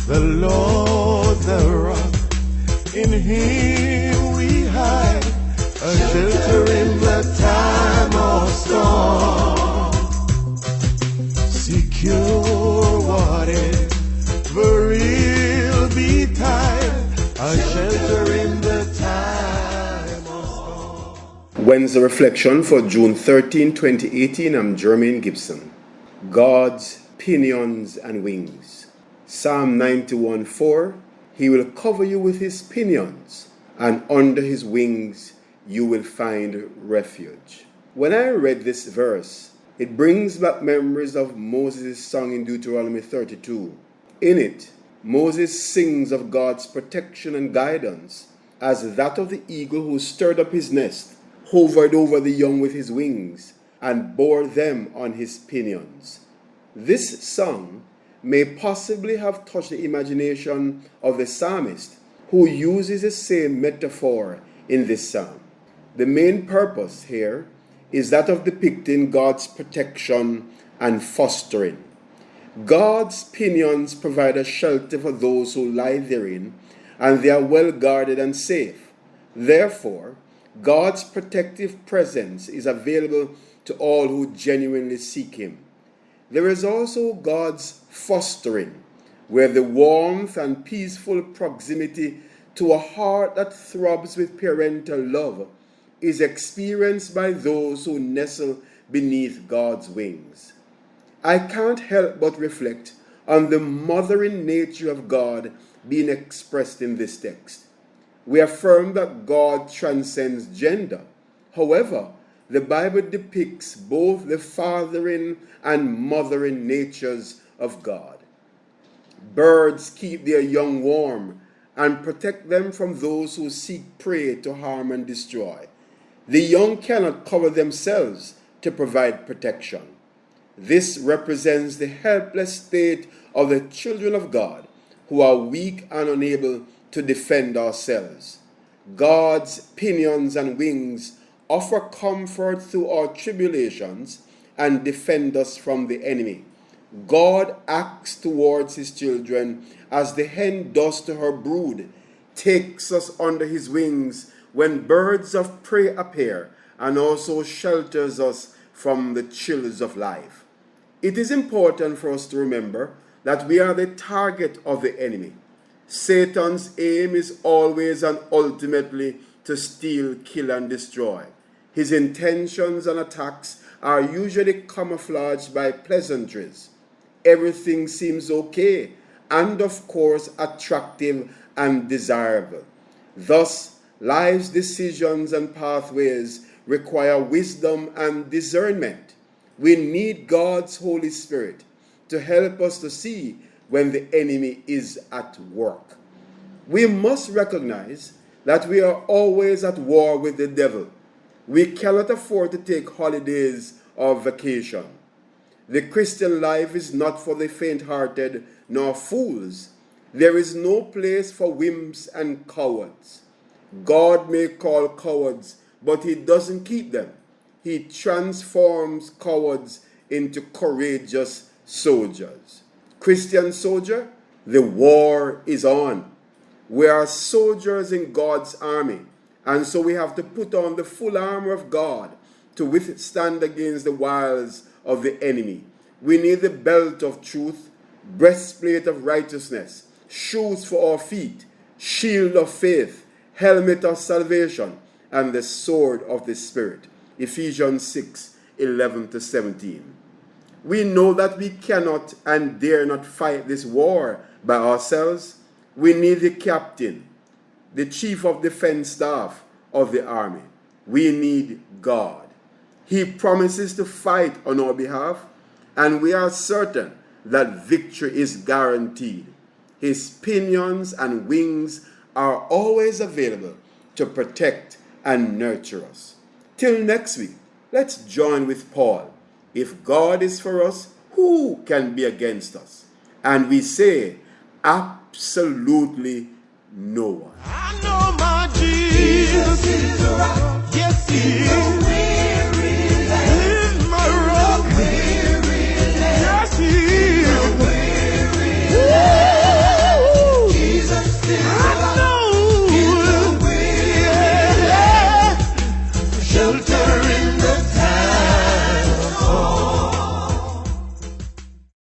The Lord the rock, in him we hide, a shelter in the time of storm. Secure whatever will betide, a shelter in the time of storm. Wednesday reflection for June 13, 2018. I'm Jermaine Gibson. God's pinions and wings. Psalm 91:4. He will cover you with his pinions, and under his wings you will find refuge. When I read this verse, it brings back memories of Moses' song in Deuteronomy 32. In it, Moses sings of God's protection and guidance as that of the eagle who stirred up his nest, hovered over the young with his wings, and bore them on his pinions. This song may possibly have touched the imagination of the psalmist, who uses the same metaphor in this psalm. The main purpose here is that of depicting God's protection and fostering. God's pinions provide a shelter for those who lie therein, and they are well guarded and safe. Therefore, God's protective presence is available to all who genuinely seek him. There is also God's fostering, where the warmth and peaceful proximity to a heart that throbs with parental love is experienced by those who nestle beneath God's wings. I can't help but reflect on the mothering nature of God being expressed in this text. We affirm that God transcends gender. However, the Bible depicts both the fathering and mothering natures of God. Birds keep their young warm and protect them from those who seek prey to harm and destroy. The young cannot cover themselves to provide protection. This represents the helpless state of the children of God, who are weak and unable to defend ourselves. God's pinions and wings offer comfort through our tribulations and defend us from the enemy. God acts towards his children as the hen does to her brood, takes us under his wings when birds of prey appear, and also shelters us from the chills of life. It is important for us to remember that we are the target of the enemy. Satan's aim is always and ultimately to steal, kill, and destroy. His intentions and attacks are usually camouflaged by pleasantries. Everything seems okay and, of course, attractive and desirable. Thus, life's decisions and pathways require wisdom and discernment. We need God's Holy Spirit to help us to see when the enemy is at work. We must recognize that we are always at war with the devil. We cannot afford to take holidays or vacation. The Christian life is not for the faint-hearted nor fools. There is no place for wimps and cowards. God may call cowards, but he doesn't keep them. He transforms cowards into courageous soldiers. Christian soldier, the war is on. We are soldiers in God's army, and so we have to put on the full armor of God to withstand against the wiles of the enemy. We need the belt of truth, breastplate of righteousness, shoes for our feet, shield of faith, helmet of salvation, and the sword of the Spirit. Ephesians 6:11-17. We know that we cannot and dare not fight this war by ourselves. We need the captain, the chief of defense staff of the army. We need God. He promises to fight on our behalf, and we are certain that victory is guaranteed. His pinions and wings are always available to protect and nurture us. Till next week, let's join with Paul. If God is for us, who can be against us? And we say, absolutely no one. I know my Jesus is a rock. Yes, he is.